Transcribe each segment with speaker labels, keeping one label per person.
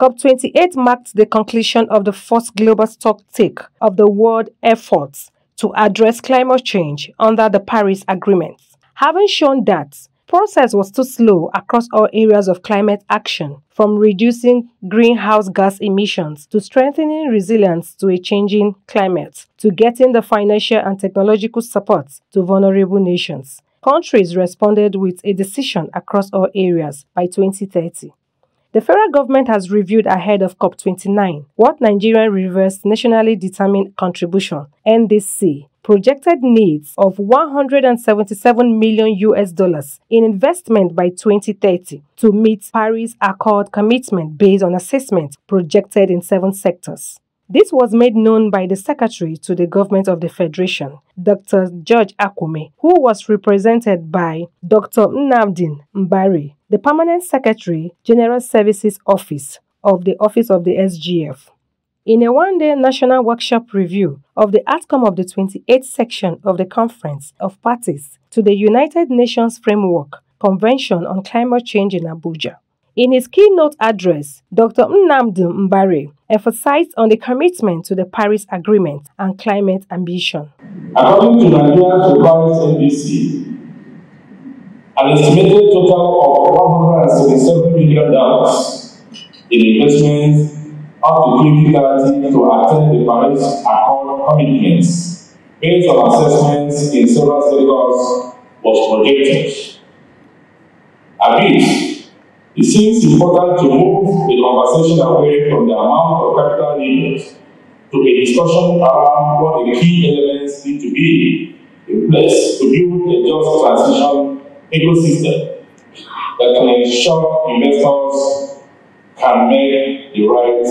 Speaker 1: COP28 marked the conclusion of the first global stocktake of the world efforts to address climate change under the Paris Agreement, having shown that process was too slow across all areas of climate action, from reducing greenhouse gas emissions to strengthening resilience to a changing climate, to getting the financial and technological support to vulnerable nations. Countries responded with a decision across all areas by 2030. The federal government has reviewed ahead of COP29 what Nigerian Reverse Nationally Determined Contribution (NDC) projected needs of $177 million in investment by 2030 to meet Paris Accord commitment based on assessment projected in 7 sectors. This was made known by the Secretary to the Government of the Federation, Dr. George Akume, who was represented by Dr. Nnamdi Mbari, the Permanent Secretary, General Services Office of the SGF. In a one-day national workshop review of the outcome of the 28th section of the Conference of Parties to the United Nations Framework Convention on Climate Change in Abuja. In his keynote address, Dr. Nnamdi Mbari emphasized on the commitment to the Paris Agreement and climate ambition.
Speaker 2: According to Nigeria's revised NDC, an estimated total of $177 million in investments up to 2030 to attain the Paris Accord commitments based on assessments in several sectors was projected. It seems important to move the conversation away from the amount of capital needed to a discussion around what the key elements need to be in place to build a just transition ecosystem that can ensure investors can make the right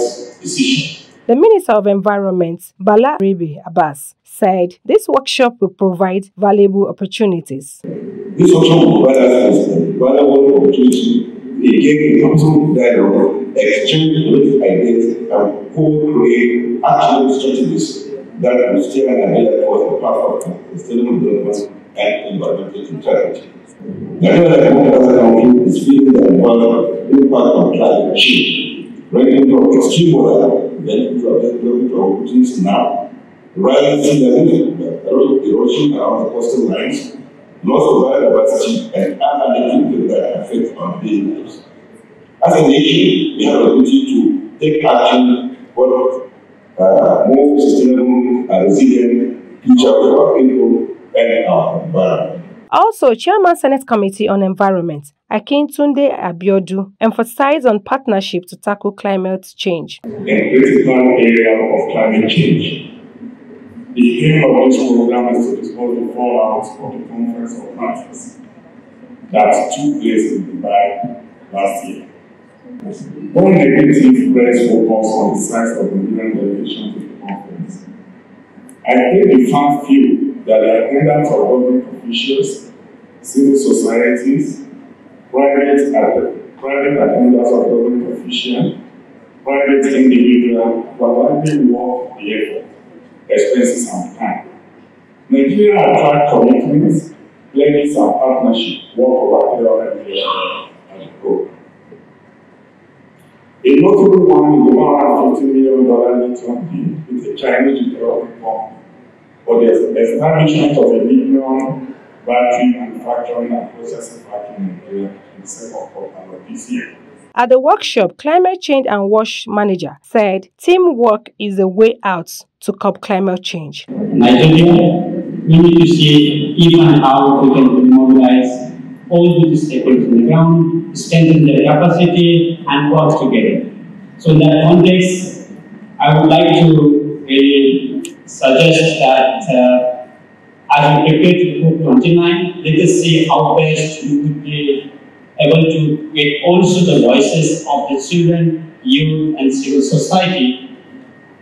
Speaker 2: decision.
Speaker 1: The Minister of Environment, Bala Rebe Abbas, said this workshop will provide valuable opportunities.
Speaker 3: This workshop will provide us with valuable opportunity to engage in constant dialogue, exchange with ideas, and co-create actionable strategies that will steer Nigeria towards the path of sustainable development and environmental neutrality. Nigeria, as a country, is feeling the impact of climate change, ranging from extreme weather then to development opportunities now, rising sea level, erosion around the coastal lines, loss of biodiversity, and other negative that affect our daily lives. As a nation, we have the ability to take action for more sustainable and resilient future for our people and our environment.
Speaker 1: Also, Chairman Senate Committee on Environment, Akintunde Abiodun, emphasized on partnership to tackle climate change.
Speaker 4: In critical area of climate change, the aim of this program is to discuss the fallout of the Conference of Parties that took place in Dubai last year. One negative press focus on the size of the Nigerian delegation to the conference. I think the fact view that the attendance of government officials, civil societies, private attendance of government officials, private individuals providing work the effort, expenses and time. Nigeria attract commitments, pledges and partnership work over 300 million as a program. A notable one is the $150 million lithium deal with the Chinese development company for the establishment of a lithium battery manufacturing and processing factory in Nigeria in the second quarter of this year.
Speaker 1: At the workshop, Climate Change and WASH Manager said teamwork is the way out to curb climate change.
Speaker 5: Nigeria, we need to see if and how we can mobilize all the stakeholders on the ground, strengthen their capacity, and work together. So in that context, I would like to really suggest that as we prepare to COP29, let us see how best we could be able to get also the voices of the children, youth, and civil society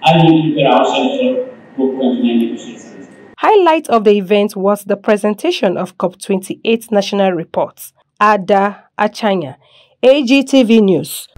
Speaker 5: as we prepare ourselves for COP29 negotiations.
Speaker 1: Highlight of the event was the presentation of COP28 national reports. Ada Achanya, AGTV News.